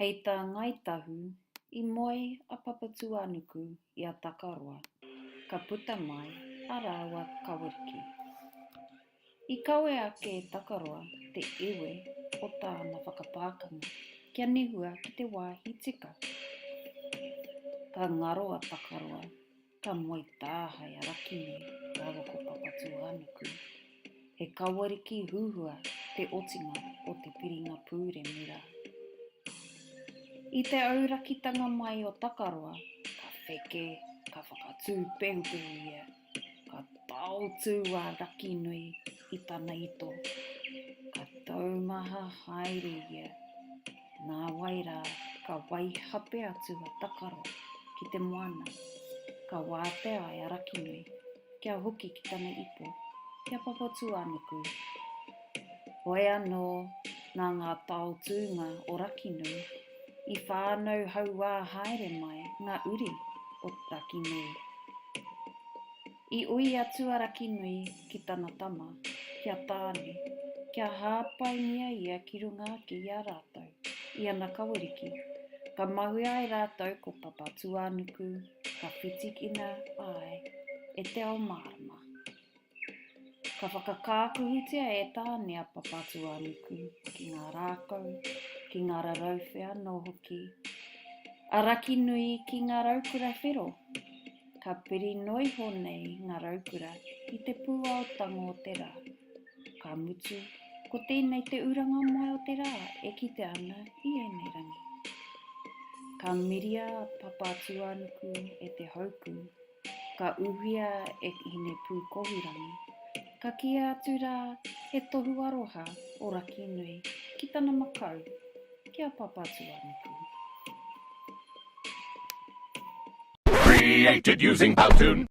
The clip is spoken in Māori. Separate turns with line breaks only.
Hei tā ngaitahu, I moe a papatuanuku I a takaroa, ka puta mai a rāua kaweriki. I kaue ake e takaroa te ewe o tāna whakapākanga kia nehua ki te wāhi tika. Ka ngaro a takaroa, ka moe tāhai a rakinui rawa ko papatuanuku. He kaweriki huhua te otinga o te piringa pūre mira. I te aurakitanga mai o takaroa, ka wheke, ka whakatū pehupehu ia, ka tautū a rakinui I tana ito, ka taumaha haere ia. Nā waira ka waihape atu a takaroa ki te moana, ka wātea ai a rakinui, kia hoki ki tana ipo, kia papatuanuku. Hoi anō nā ngā tautūnga o rakinui, I whānau hauā haere mai ngā uri o rakinui. I ui atu a rakinui ki tana tama, kia tāne, kia hāpai mia ia ki runga ake I a rātou, I ana kaweriki. Ka mahui ai rātou ko papatuanuku, ka whitikina ai e te ao mārama. Ka whakakākuhitia e tāne a papatuanuku ki ngā rākau, ki ngā rarauwhea no hoki. A rakinui ki ngā raukura whero. Ka piri noi honei ngā raukura I te pūaotango o te rā. Ka mutu, ko tēnei te uranga mai o te rā e kite ana I ēnei rangi. Ka miria a papatuanuku e te hauku. Ka uhia e hine pūkohurangi. Ka kia atu rā he tohu aroha o rakinui ki tana makau, kia papatuanuku.
Created using Powtoon.